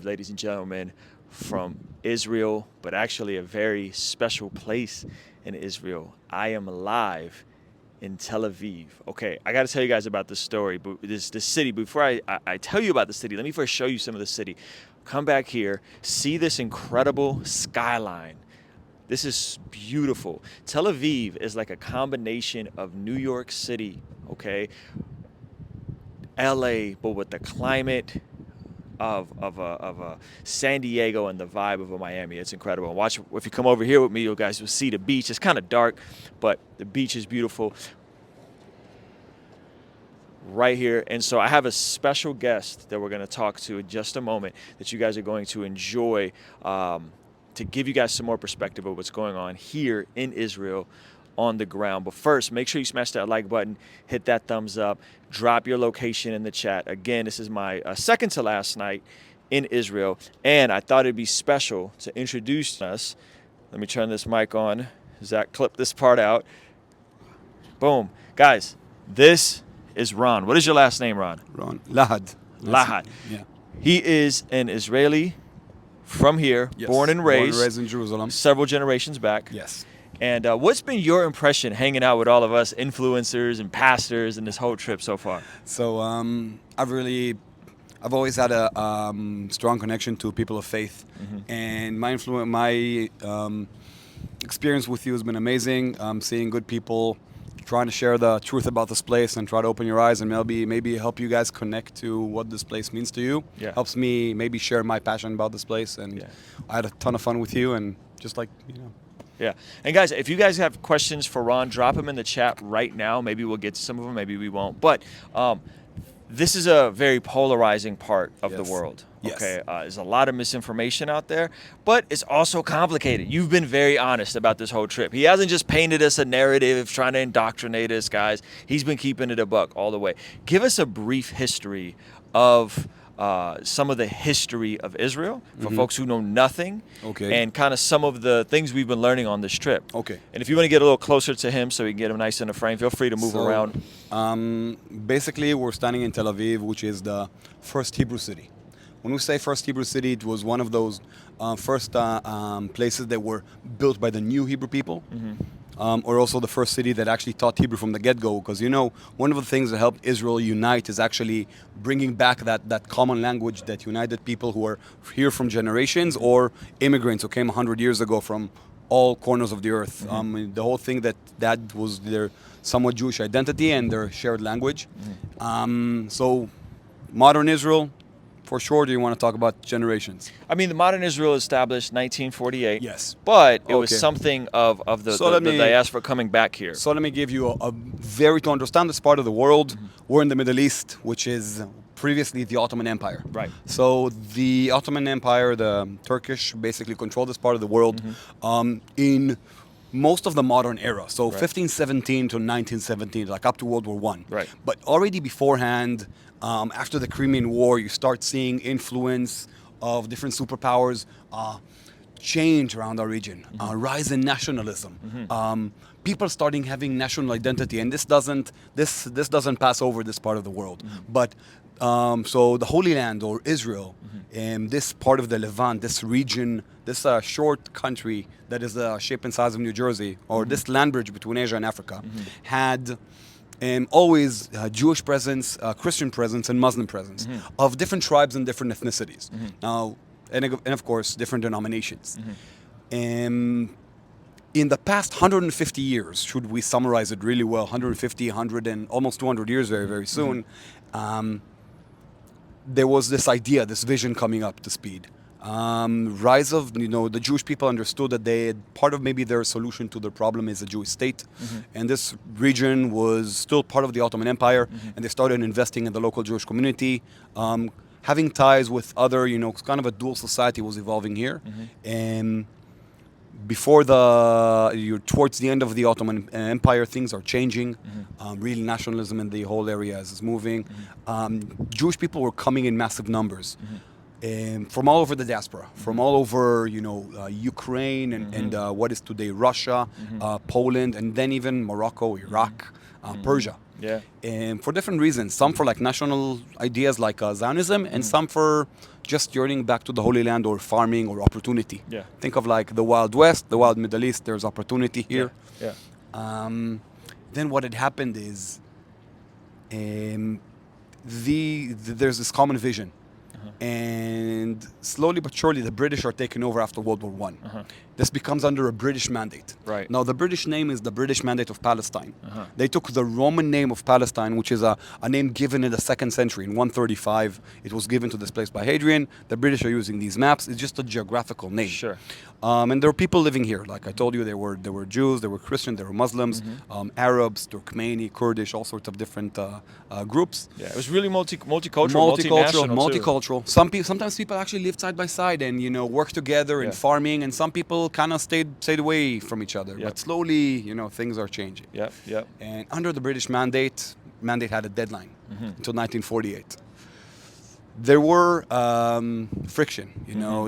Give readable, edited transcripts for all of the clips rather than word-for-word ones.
Ladies and gentlemen, from Israel, but actually a very special place in Israel. I am live in Tel Aviv. Okay, I got to tell you guys about this story, but this city. Before I tell you about the city, let me first show you some of the city. Come back here, see this incredible skyline. This is beautiful. Tel Aviv is like a combination of New York City, okay, LA, but with the climate of San Diego and the vibe of a Miami. It's incredible. Watch, if you come over here with me, you guys will see the beach. It's kind of dark, but the beach is beautiful right here. And so I have a special guest that we're going to talk to in just a moment that you guys are going to enjoy, to give you guys some more perspective of what's going on here in Israel on the ground. But first, make sure you smash that like button, hit that thumbs up, drop your location in the chat. Again, this is my second to last night in Israel, and I thought it'd be special to introduce us. Let me turn this mic on. Zach, clip this part out. Boom. Guys, this is Ron. What is your last name, Ron? Ron. Lahad. Lahad. Yeah. He is an Israeli from here, Yes. born and raised in Jerusalem. several generations back. Yes. And what's been your impression hanging out with all of us influencers and pastors in this whole trip so far? So I've always had a strong connection to people of faith, and my experience with you has been amazing. Seeing good people, trying to share the truth about this place and try to open your eyes and maybe help you guys connect to what this place means to you. Yeah. Helps me maybe share my passion about this place, and Yeah. I had a ton of fun with you, and just Yeah. And guys, if you guys have questions for Ron, drop them in the chat right now. Maybe we'll get to some of them, maybe we won't. But this is a very polarizing part of the Yes. world. Yes. Okay, there's a lot of misinformation out there, but it's also complicated. You've been very honest about this whole trip. He hasn't just painted us a narrative trying to indoctrinate us, guys. He's been keeping it a buck all the way. Give us a brief history of some of the history of Israel for folks who know nothing, Okay. and kind of some of the things we've been learning on this trip. Okay. And if you want to get a little closer to him so we can get him nice in the frame, feel free to move around. Basically, we're standing in Tel Aviv, which is the first Hebrew city. When we say first Hebrew city, it was one of those first places that were built by the new Hebrew people, or also the first city that actually taught Hebrew from the get-go. Because, one of the things that helped Israel unite is actually bringing back that common language that united people who are here from generations, or immigrants who came 100 years ago from all corners of the earth. The whole thing that was their somewhat Jewish identity and their shared language. So modern Israel, for sure. Do you want to talk about generations? I mean, the modern Israel established 1948. Yes. But it was Okay. something of the So let me- diaspora coming back here. So let me give you to understand this part of the world, we're in the Middle East, which is previously the Ottoman Empire. Right. So the Ottoman Empire, the Turkish, basically controlled this part of the world in most of the modern era. So 1517 to 1917, like up to World War I. Right. But already beforehand, after the Crimean War, you start seeing influence of different superpowers change around our region, rise in nationalism. People starting having national identity, and this doesn't pass over this part of the world. But so the Holy Land, or Israel, and this part of the Levant, this region, this short country that is the shape and size of New Jersey, or this land bridge between Asia and Africa, had always Jewish presence, Christian presence, and Muslim presence of different tribes and different ethnicities. Now, and of course, different denominations. In the past 150 years, should we summarize it really well, 150, 100, and almost 200 years very, very soon, there was this idea, this vision coming up to speed. Rise of, the Jewish people understood that part of maybe their solution to their problem is a Jewish state. And this region was still part of the Ottoman Empire, and they started investing in the local Jewish community, having ties with other, kind of a dual society was evolving here. And before towards the end of the Ottoman Empire, things are changing. Really, nationalism in the whole area is moving. Jewish people were coming in massive numbers. From all over the diaspora, from all over, Ukraine and what is today Russia, Poland, and then even Morocco, Iraq, Persia. Yeah. And for different reasons, some for like national ideas like Zionism, and some for just yearning back to the Holy Land or farming or opportunity. Yeah. Think of like the Wild West, the Wild Middle East. There's opportunity here. Yeah. Then what had happened is there's this common vision. And slowly but surely, the British are taking over after World War I. This becomes under a British mandate. Right. Now, the British name is the British Mandate of Palestine. They took the Roman name of Palestine, which is a name given in the 2nd century. In 135, it was given to this place by Hadrian. The British are using these maps. It's just a geographical name. Sure. And there were people living here. Like I told you, there were Jews, there were Christians, there were Muslims, Arabs, Turkmeni, Kurdish, all sorts of different groups. Yeah, it was really multicultural, multicultural. Sometimes people actually lived side by side and worked together in farming, and some people kind of stayed away from each other. But slowly, things are changing. Yep. And under the British mandate had a deadline until 1948. There were friction.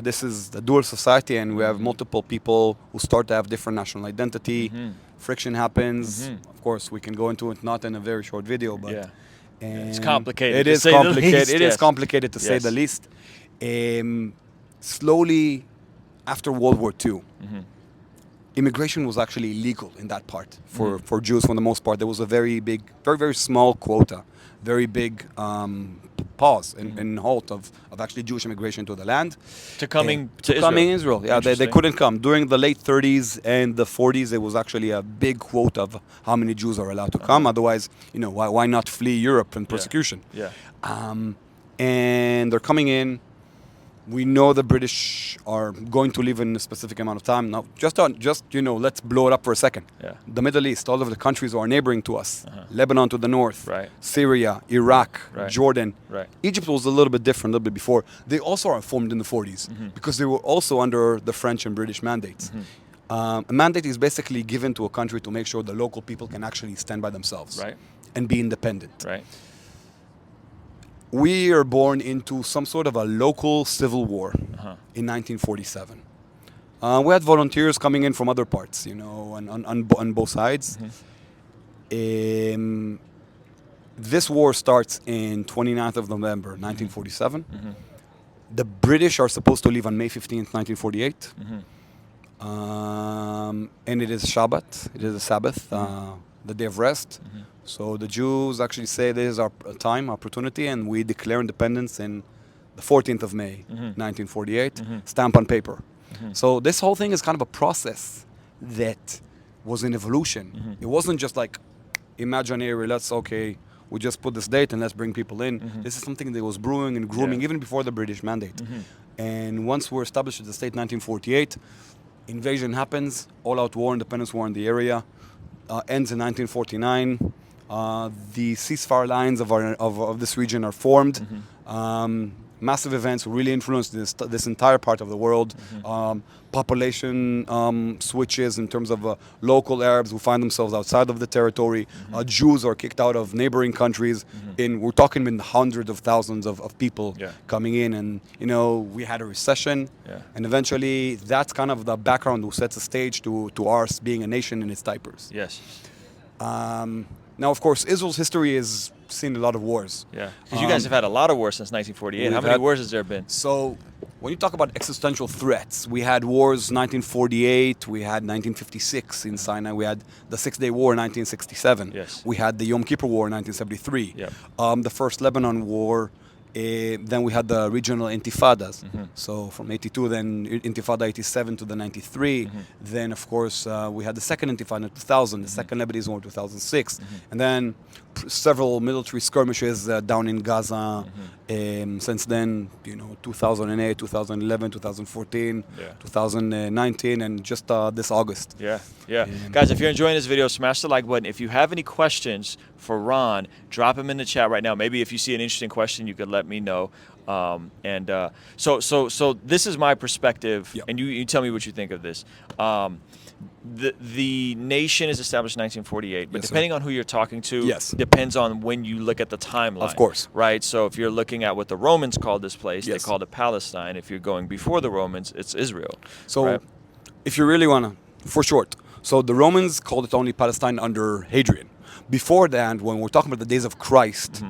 This is the dual society, and we have multiple people who start to have different national identity. Friction happens. Of course, we can go into it not in a very short video, but it's complicated. It is complicated. It is complicated to say the least. Slowly, after World War II, immigration was actually illegal in that part for Jews for the most part. There was a very big, very small quota, very big pause and halt of actually Jewish immigration to the land. To coming Israel. Yeah, they couldn't come. During the late 30s and the 40s, there was actually a big quota of how many Jews are allowed to come. Otherwise, why not flee Europe and persecution? And they're coming in. We know the British are going to leave in a specific amount of time. Now, let's blow it up for a second. The Middle East, all of the countries who are neighboring to us, Lebanon to the north, Syria, Iraq, Jordan. Egypt was a little bit different, a little bit before. They also are formed in the 40s because they were also under the French and British mandates. A mandate is basically given to a country to make sure the local people can actually stand by themselves and be independent. We are born into some sort of a local civil war in 1947. We had volunteers coming in from other parts, on both sides. This war starts in 29th of November, 1947. The British are supposed to leave on May 15th, 1948. And it is Shabbat, it is a Sabbath, the day of rest. So the Jews actually say this is our opportunity, and we declare independence in the 14th of May, 1948, stamp on paper. So this whole thing is kind of a process that was an evolution. It wasn't just like imaginary, we just put this date and let's bring people in. This is something that was brewing and grooming even before the British mandate. And once we're established as the state, 1948, invasion happens, all-out war, independence war in the area, ends in 1949. The ceasefire lines of this region are formed. Massive events really influenced this entire part of the world. Population switches in terms of local Arabs who find themselves outside of the territory. Jews are kicked out of neighboring countries. We're talking in the hundreds of thousands of people coming in. And, we had a recession. And eventually, that's kind of the background who sets the stage to ours being a nation in its diapers. Now, of course, Israel's history has seen a lot of wars. Because you guys have had a lot of wars since 1948. How many wars has there been? So, when you talk about existential threats, we had wars 1948, we had 1956 in Sinai, we had the Six-Day War in 1967. We had the Yom Kippur War in 1973. The First Lebanon War. Then we had the regional intifadas. So from 82, then Intifada 87 to the 93. Then, of course, we had the second Intifada in 2000, the second Lebanese War in 2006. And then several military skirmishes down in Gaza. Since then, 2008, 2011, 2014, 2019, and just this August. Guys, if you're enjoying this video, smash the like button. If you have any questions for Ron, drop them in the chat right now. Maybe if you see an interesting question, you could let me know. So this is my perspective, and you tell me what you think of this. The nation is established in 1948, but depending on who you're talking to, depends on when you look at the timeline. Of course. Right? So if you're looking at what the Romans called this place, they called it Palestine. If you're going before the Romans, it's Israel. So if you really want to, for short, so the Romans called it only Palestine under Hadrian. Before that, when we're talking about the days of Christ,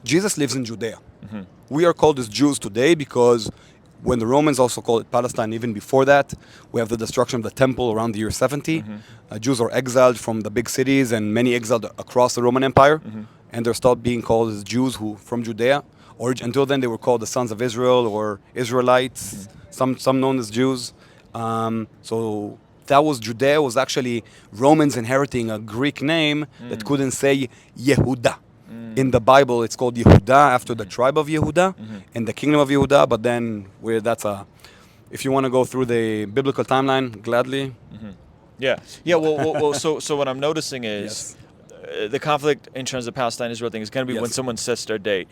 Jesus lives in Judea. we are called as Jews today because when the Romans also called it Palestine, even before that, we have the destruction of the temple around the year 70. Jews are exiled from the big cities, and many exiled across the Roman Empire, and they're still being called as Jews who from Judea. Or until then, they were called the sons of Israel or Israelites, some known as Jews. So that was Judea was actually Romans inheriting a Greek name that couldn't say Yehuda. In the Bible, it's called Yehuda after the tribe of Yehuda and the kingdom of Yehuda. But then, if you want to go through the biblical timeline, gladly. Yeah. Well, so what I'm noticing is the conflict in terms of Palestine-Israel thing is going to be when someone sets their date,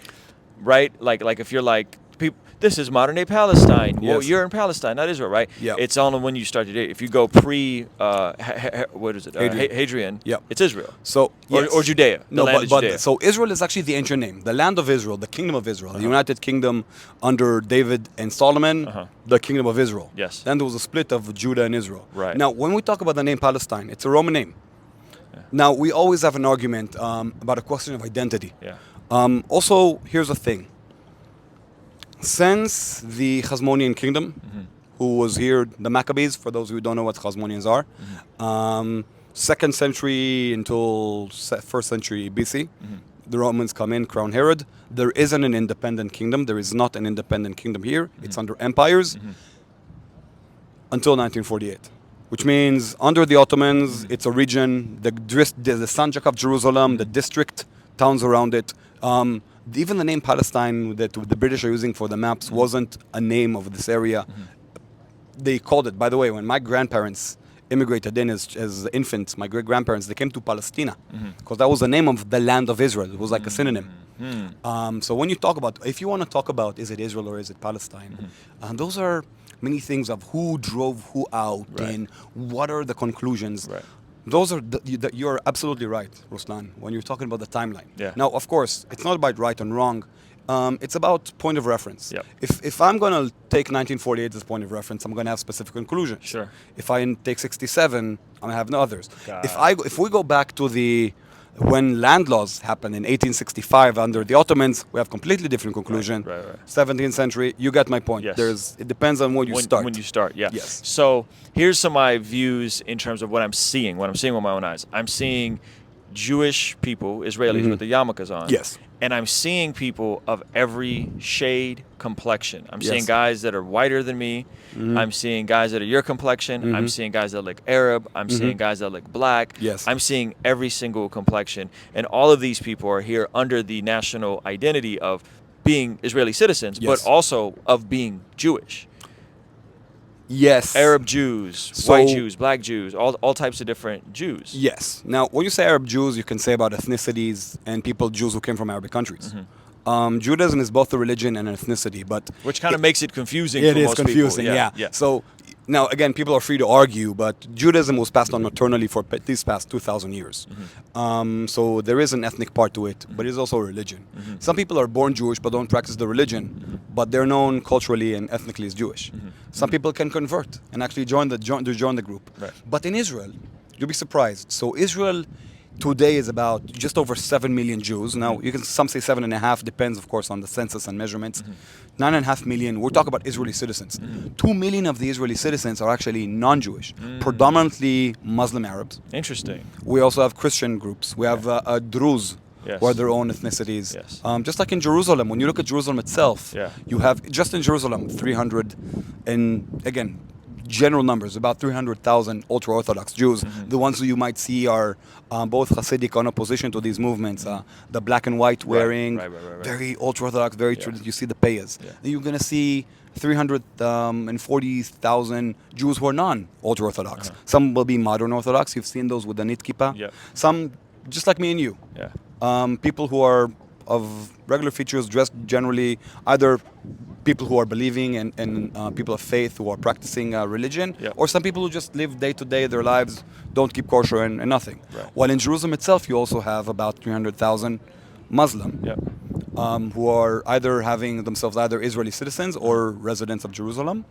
right? Like if you're like, this is modern day Palestine. Well, you're in Palestine, not Israel, right? Yeah. It's on when you start your date. If you go pre, what is it? Hadrian. It's Israel. So or Judea. The land of Judea. So Israel is actually the ancient name, the land of Israel, the kingdom of Israel, the United Kingdom under David and Solomon, the kingdom of Israel. Yes. Then there was a split of Judah and Israel. Right. Now, when we talk about the name Palestine, it's a Roman name. Now, we always have an argument about a question of identity. Yeah. Also, here's the thing. Since the Hasmonean kingdom, who was here, the Maccabees, for those who don't know what Hasmoneans are, 2nd century until 1st century BC, the Romans come in, crown Herod. There isn't an independent kingdom. There is not an independent kingdom here. It's under empires until 1948. Which means under the Ottomans, it's a region, the Sanjak of Jerusalem, the district, towns around it. Even the name Palestine that the British are using for the maps wasn't a name of this area. They called it, by the way, when my grandparents immigrated in as infants, my great-grandparents, they came to Palestina because that was the name of the land of Israel. It was like a synonym. So when you talk about, if you want to talk about is it Israel or is it Palestine, those are many things of who drove who out and what are the conclusions. Those are you're absolutely right, Ruslan, when you're talking about the timeline. Now, of course, it's not about right and wrong. It's about point of reference. If I'm going to take 1948 as a point of reference, I'm going to have specific conclusions. Sure. If I take 67, I'm going to have no others. If we go back to when land laws happened in 1865 under the Ottomans, we have completely different conclusion. 17th century, you get my point. It depends on when you start. When you start, So here's some of my views in terms of what I'm seeing with my own eyes. I'm seeing Jewish people, Israelis with the yarmulkes on. And I'm seeing people of every shade, complexion. I'm seeing guys that are whiter than me. I'm seeing guys that are your complexion. I'm seeing guys that look Arab. I'm seeing guys that look black. I'm seeing every single complexion. And all of these people are here under the national identity of being Israeli citizens, but also of being Jewish. Arab Jews, white Jews, black Jews, all types of different Jews. Now, when you say Arab Jews, you can say about ethnicities and Jews who came from Arabic countries. Judaism is both a religion and an ethnicity, but which kind of makes it confusing. It is confusing, So now, again, people are free to argue, but Judaism was passed on maternally for at least past 2,000 years. So there is an ethnic part to it, but it's also a religion. Some people are born Jewish but don't practice the religion, but they're known culturally and ethnically as Jewish. Some people can convert and actually join the group. But in Israel, you'll be surprised. So Israel today is about just over 7 million Jews. Now, some say 7.5, depends, of course, on the census and measurements. 9.5 million, we're talking about Israeli citizens. 2 million of the Israeli citizens are actually non-Jewish, predominantly Muslim Arabs. Interesting. We also have Christian groups. We have Druze, who are their own ethnicities. Just like in Jerusalem, when you look at Jerusalem itself, you have, just in Jerusalem, 300, and again, general numbers, about 300,000 ultra-Orthodox Jews. The ones who you might see are both Hasidic on opposition to these movements, the black and white wearing, very ultra-Orthodox, very you see the payas. Then you're going to see 340,000 Jews who are non-ultra-Orthodox. Some will be modern Orthodox. You've seen those with the knit kippah. Some, just like me and you. People who are of regular features, dressed generally, either people who are believing and people of faith who are practicing religion, or some people who just live day to day their lives, don't keep kosher and nothing. While in Jerusalem itself, you also have about 300,000 Muslim who are either having themselves either Israeli citizens or residents of Jerusalem.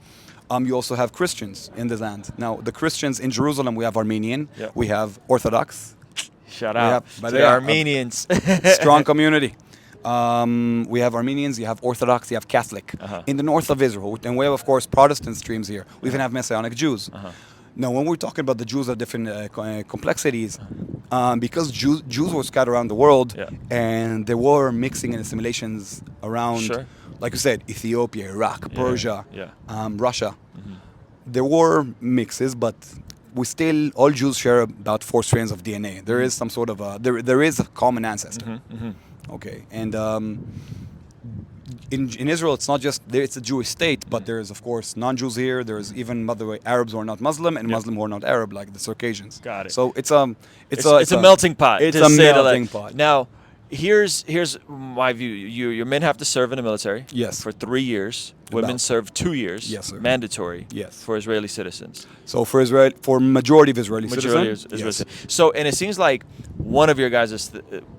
You also have Christians in the land. Now, the Christians in Jerusalem, we have Armenian, we have Orthodox. Shout out to the Armenians. Strong community. We have Armenians, you have Orthodox, you have Catholic. In the north of Israel, and we have, of course, Protestant streams here. We even have Messianic Jews. Now, when we're talking about the Jews of different complexities, because Jews were scattered around the world, and there were mixing and assimilations around, like you said, Ethiopia, Iraq, Persia, Russia. There were mixes, but we still, all Jews share about 4 strands of DNA. There is some sort of there is a common ancestor. Okay, and in Israel, it's not just it's a Jewish state, but there's of course non-Jews here. There's even, by the way, Arabs who are not Muslim and Muslim who are not Arab, like the Circassians. Got it. So it's a melting pot. It's a melting pot. Now, here's my view. Your men have to serve in the military. Yes. For 3 years. Women serve 2 years. Yes, sir. Mandatory. Yes. For Israeli citizens. So for majority of Israeli citizens. Yes. So, and it seems like one of your guys'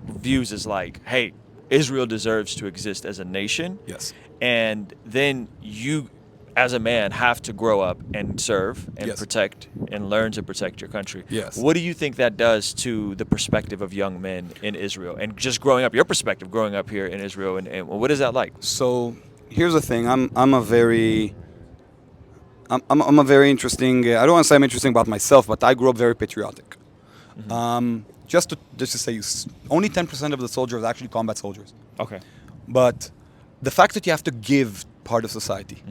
views is like, hey, Israel deserves to exist as a nation. Yes. And then you, as a man, have to grow up and serve and protect and learn to protect your country. Yes. What do you think that does to the perspective of young men in Israel and just growing up, your perspective growing up here in Israel, and what is that like? So here's the thing. I'm a very interesting. I don't want to say I'm interesting about myself, but I grew up very patriotic. Just to say, only 10% of the soldiers are actually combat soldiers. Okay. But the fact that you have to give part of society,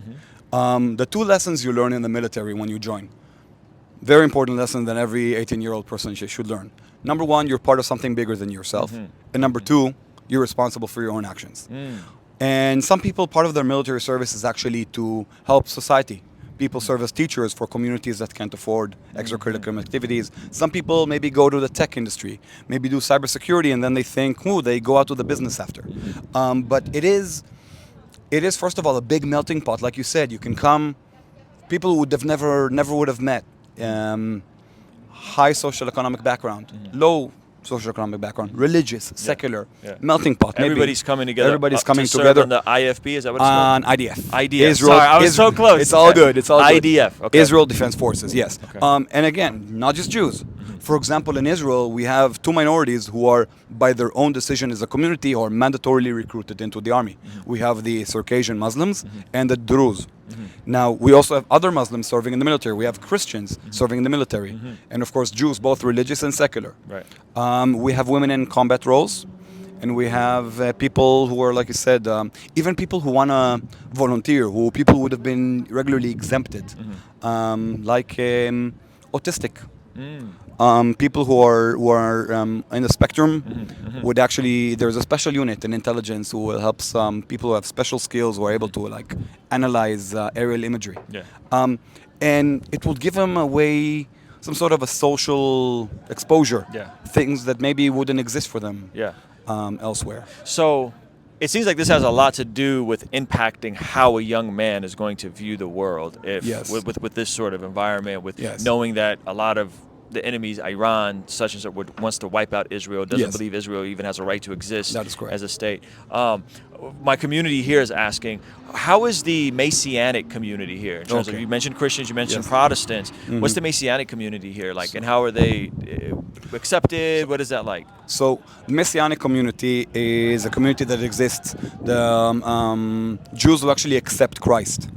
the 2 lessons you learn in the military when you join, very important lesson that every 18-year-old person should learn. Number 1, you're part of something bigger than yourself. And number 2, you're responsible for your own actions. And some people, part of their military service is actually to help society. People serve as teachers for communities that can't afford extracurricular activities. Some people maybe go to the tech industry, maybe do cybersecurity, and then they think, they go out to the business after. But it is first of all a big melting pot. Like you said, you can come, people who would have never would have met. High social economic background, low socioeconomic background, religious, secular, melting pot. Everybody's coming together. Everybody's coming to serve together. On the IFB, is that what it's called? On IDF. IDF. Israel, Sorry, I was so close. It's all good. It's all good. IDF. Okay. Israel Defense Forces. Yes. Okay. And again, not just Jews. For example, in Israel, we have 2 minorities who are, by their own decision as a community, or mandatorily recruited into the army. We have the Circassian Muslims and the Druze. Now, we also have other Muslims serving in the military. We have Christians serving in the military. And of course, Jews, both religious and secular. Right. We have women in combat roles. And we have people who are, like you said, even people who want to volunteer, who people would have been regularly exempted, like autistic. People who are in the spectrum would actually, there's a special unit in intelligence who will help some people who have special skills who are able to like analyze aerial imagery. And it will give them a way, some sort of a social exposure, things that maybe wouldn't exist for them elsewhere. So it seems like this has a lot to do with impacting how a young man is going to view the world if with this sort of environment, with knowing that a lot of the enemies, Iran, such and such, wants to wipe out Israel, doesn't believe Israel even has a right to exist as a state. My community here is asking, how is the Messianic community here? In terms of, you mentioned Christians, you mentioned Protestants. What's the Messianic community here like, and how are they accepted? What is that like? So the Messianic community is a community that exists. The Jews who actually accept Christ.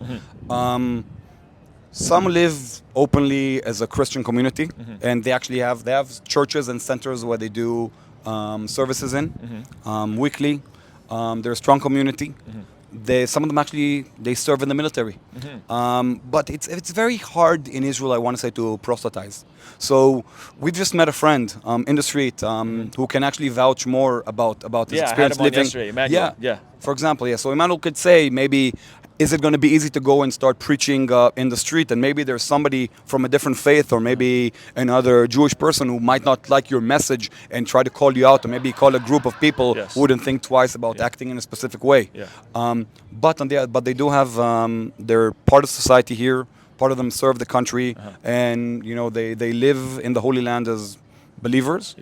Some live openly as a Christian community, and they actually have churches and centers where they do services in weekly. They're a strong community. Some of them actually they serve in the military. But it's very hard in Israel, I want to say, to proselytize. So we've just met a friend in the street who can actually vouch more about his experience living. Yeah. For example, So Emmanuel could say maybe, is it going to be easy to go and start preaching in the street? And maybe there's somebody from a different faith, or maybe another Jewish person who might not like your message and try to call you out, or maybe call a group of people who wouldn't think twice about acting in a specific way. But they do have, they're part of society here. Part of them serve the country, and they live in the Holy Land as believers.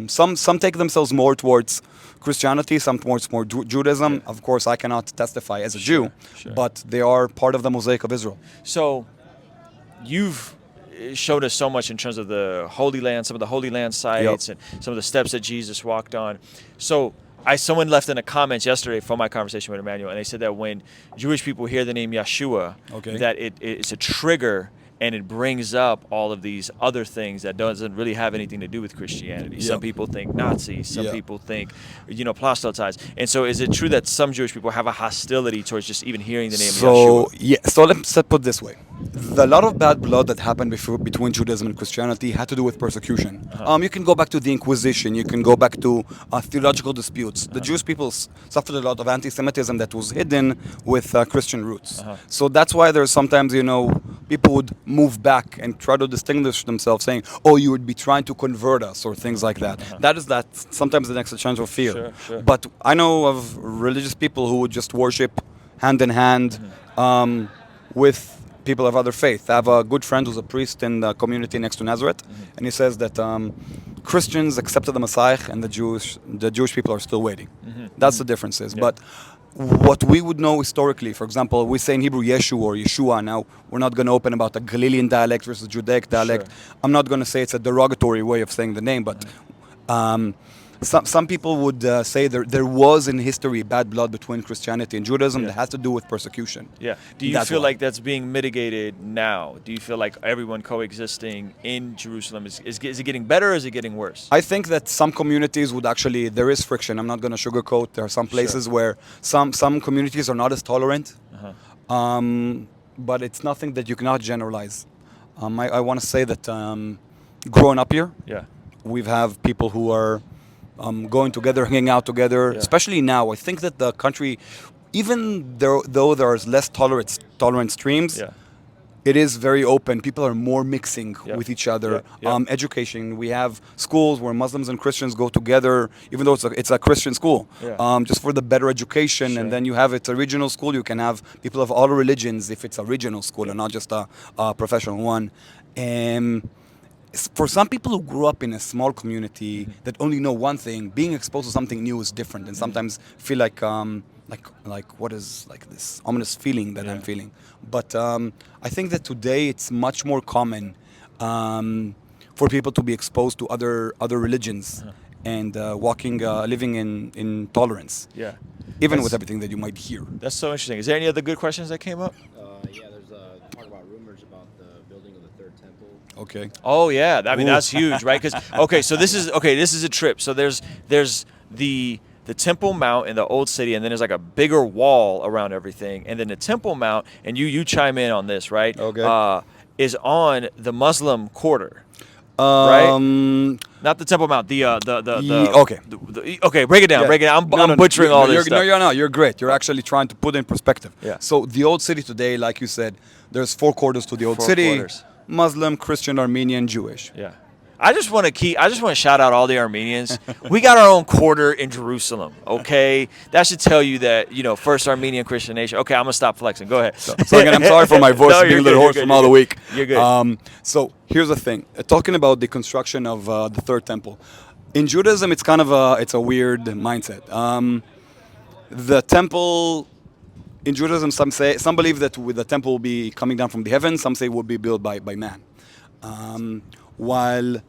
Some take themselves more towards Christianity, some towards more Judaism. Of course, I cannot testify as a Jew, but they are part of the mosaic of Israel. So you've showed us so much in terms of the Holy Land, some of the Holy Land sites, and some of the steps that Jesus walked on. So someone left in the comments yesterday from my conversation with Emmanuel, and they said that when Jewish people hear the name Yeshua, Okay. that it's a trigger and it brings up all of these other things that doesn't really have anything to do with Christianity. Yep. Some people think Nazis, some Yeah. people think, proselytize. And so is it true that some Jewish people have a hostility towards just even hearing the name Yeshua? So let's put it this way. A lot of bad blood that happened between Judaism and Christianity had to do with persecution. You can go back to the Inquisition. You can go back to theological disputes. The Jewish people suffered a lot of anti-Semitism that was hidden with Christian roots. So that's why there's sometimes, people would move back and try to distinguish themselves, saying, "Oh, you would be trying to convert us," or things like that. That is sometimes an existential fear. Sure. But I know of religious people who would just worship hand in hand with people of other faith. I have a good friend who's a priest in the community next to Nazareth, and he says that Christians accepted the Messiah and the Jewish people are still waiting. That's the differences. But what we would know historically, for example, we say in Hebrew Yeshu or Yeshua. Now, we're not going to open about a Galilean dialect versus Judaic dialect. I'm not going to say it's a derogatory way of saying the name, but some people would say there was in history bad blood between Christianity and Judaism that has to do with persecution. Yeah. Do you feel like that's being mitigated now? Do you feel like everyone coexisting in Jerusalem is it getting better or is it getting worse? I think that some communities would actually, there is friction. I'm not going to sugarcoat. There are some places where some communities are not as tolerant, but it's nothing that you cannot generalize. I want to say that growing up here, we have people who are going together, hanging out together, especially now. I think that the country, even though there's less tolerant streams, it is very open. People are more mixing with each other. Education, we have schools where Muslims and Christians go together, even though it's a Christian school, just for the better education. And then you have it's a regional school. You can have people of all religions if it's a regional school and not just a professional one. For some people who grew up in a small community that only know one thing, being exposed to something new is different, and sometimes feel like what is like this ominous feeling that I'm feeling. But I think that today it's much more common for people to be exposed to other religions and living in tolerance. Even with everything that you might hear. That's so interesting. Is there any other good questions that came up? There's talk about rumors about the building of the third temple. Okay. Oh yeah, I mean that's huge, right? Because so this is a trip. So there's the Temple Mount in the old city, and then there's like a bigger wall around everything, and then the Temple Mount, and you chime in on this, right? Okay. Is on the Muslim quarter. Right? Not the Temple Mount. Okay, break it down. Break it down. I'm butchering all this stuff. No, you're great. You're actually trying to put it in perspective. Yeah. So the old city today, like you said, there's 4 quarters to the old city: quarters. Muslim, Christian, Armenian, Jewish. Yeah. I just want to shout out all the Armenians. We got our own quarter in Jerusalem, okay? That should tell you that, first Armenian Christian nation. Okay, I'm going to stop flexing. Go ahead. So again, I'm sorry for my voice being a little hoarse from all the week. You're good. So here's the thing. Talking about the construction of the third temple. In Judaism, it's kind of a weird mindset. The temple... In Judaism, some believe that the temple will be coming down from the heavens. Some say it will be built by man. While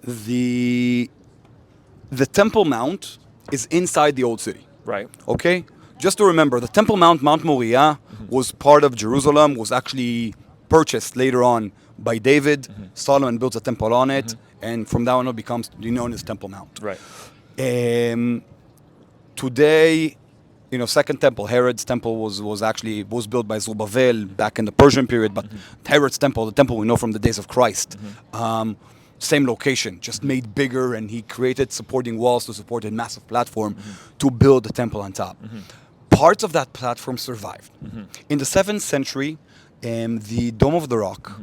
the Temple Mount is inside the old city. Right. Okay? Just to remember, the Temple Mount, Mount Moriah, was part of Jerusalem, was actually purchased later on by David. Solomon built a temple on it, and from that on it becomes known as Temple Mount. Right. Today, Second Temple, Herod's temple was built by Zerubbabel back in the Persian period, but Herod's temple, the temple we know from the days of Christ, same location, just made bigger, and he created supporting walls to support a massive platform to build the temple on top. Parts of that platform survived. In the 7th century, the Dome of the Rock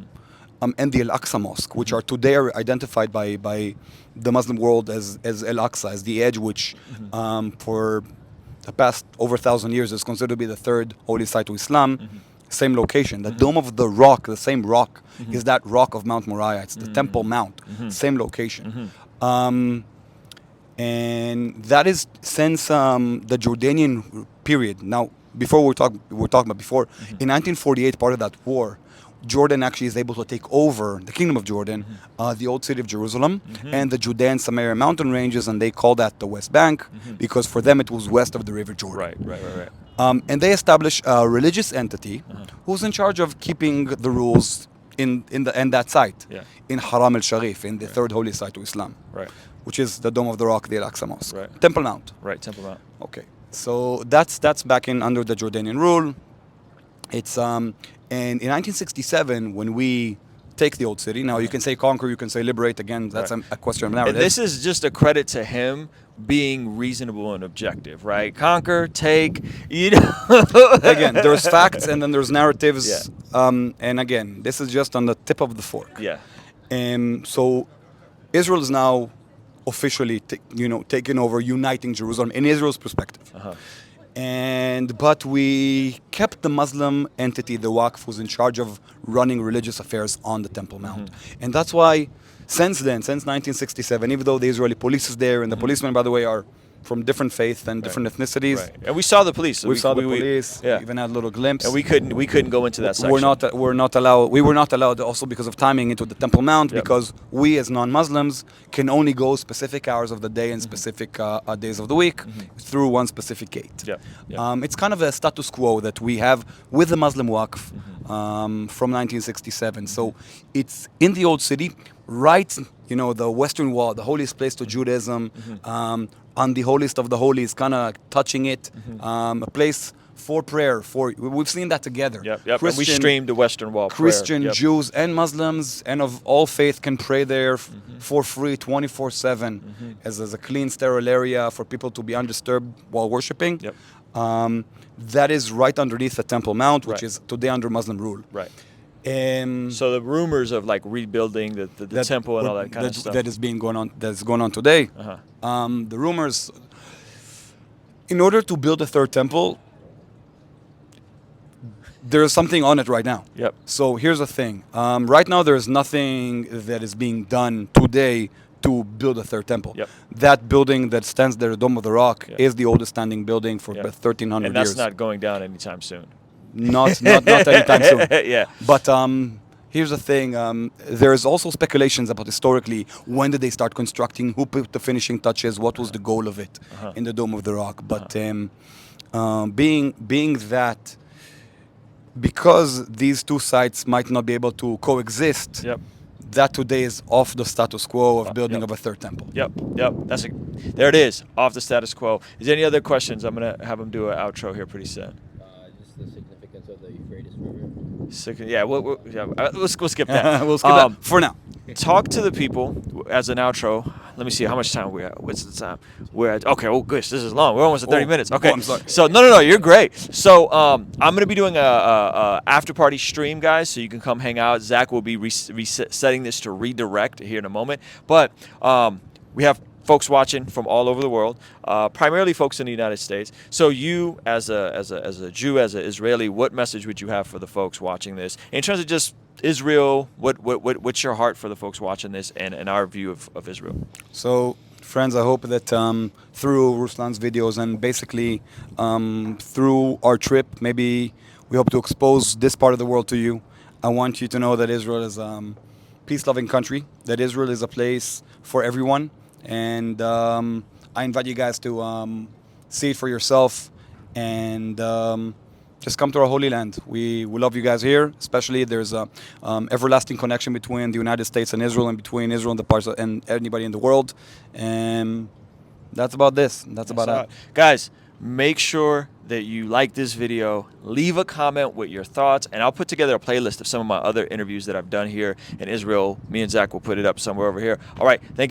and the Al-Aqsa Mosque, which are today identified by the Muslim world as Al-Aqsa, as the edge which for the past over 1,000 years is considered to be the 3rd holy site to Islam. Same location. The Dome of the Rock, the same rock, is that rock of Mount Moriah. It's the Temple Mount. Same location. And that is since the Jordanian period. Now, before we're talking about before, in 1948, part of that war Jordan actually is able to take over the Kingdom of Jordan, the old city of Jerusalem, and the Judean Samaria mountain ranges, and they call that the West Bank because for them it was west of the River Jordan. Right. And they establish a religious entity who's in charge of keeping the rules in that site, in Haram al-Sharif, in the third holy site to Islam, which is the Dome of the Rock, the Al-Aqsa Mosque, Temple Mount. Temple Mount. Okay, so that's back in under the Jordanian rule. It's and in 1967 when we take the old city. Now you can say conquer, you can say liberate. Again, that's a question of narrative. And this is just a credit to him being reasonable and objective, right? Conquer, take, you know. Again, there's facts and then there's narratives. And again, this is just on the tip of the fork. So Israel is now officially, taking over, uniting Jerusalem in Israel's perspective. But we kept the Muslim entity, the Waqf, who's in charge of running religious affairs on the Temple Mount. And that's why since 1967, even though the Israeli police is there, and the policemen, by the way, are from different faiths and different ethnicities. And we saw the police. So we saw the police. We even had a little glimpse. And we couldn't go into that section. We were not allowed also because of timing into the Temple Mount because we as non-Muslims can only go specific hours of the day and specific days of the week through one specific gate. It's kind of a status quo that we have with the Muslim Waqf from 1967. So it's in the old city, right, the Western Wall, the holiest place to Judaism, on the holiest of the holies, kind of touching it, a place for prayer. We've seen that together. And we streamed the Western Wall. Christian, Jews, and Muslims, and of all faith can pray there for free, 24/7, as a clean, sterile area for people to be undisturbed while worshiping. That is right underneath the Temple Mount, which is today under Muslim rule. So the rumors of like rebuilding the temple and all that kind of stuff that's going on today. The rumors, in order to build a third temple, there's something on it right now. So here's the thing. Right now there's nothing that is being done today to build a third temple. That building that stands there, the Dome of the Rock, is the oldest standing building for 1,300 years. And that's not going down anytime soon. Not anytime soon. But here's the thing. There's also speculations about historically when did they start constructing, who put the finishing touches, what was the goal of it in the Dome of the Rock. But being that, because these two sites might not be able to coexist, that today is off the status quo of building of a third temple. There it is, off the status quo. Is there any other questions? I'm going to have him do an outro here pretty soon. The significance of the Euphrates River. We'll skip that. We'll skip that for now. Talk to the people as an outro. Let me see how much time we at. What's the time? We're at, okay. Oh, gosh, this is long. We're almost at 30 minutes. Okay. I'm sorry. So no, you're great. So I'm gonna be doing a after party stream, guys. So you can come hang out. Zach will be resetting this to redirect here in a moment. But we have folks watching from all over the world, primarily folks in the United States. So you, as a Jew, as an Israeli, what message would you have for the folks watching this in terms of just Israel? What's your heart for the folks watching this and our view of Israel? So, friends, I hope that through Ruslan's videos and basically through our trip, maybe we hope to expose this part of the world to you. I want you to know that Israel is a peace-loving country, that Israel is a place for everyone. And I invite you guys to see it for yourself and just come to our Holy Land. We love you guys here, especially there's a everlasting connection between the United States and Israel and between Israel and the parts and anybody in the world. And that's about this. That's about it. Guys, make sure that you like this video, leave a comment with your thoughts, and I'll put together a playlist of some of my other interviews that I've done here in Israel. Me and Zach will put it up somewhere over here. All right, thank you.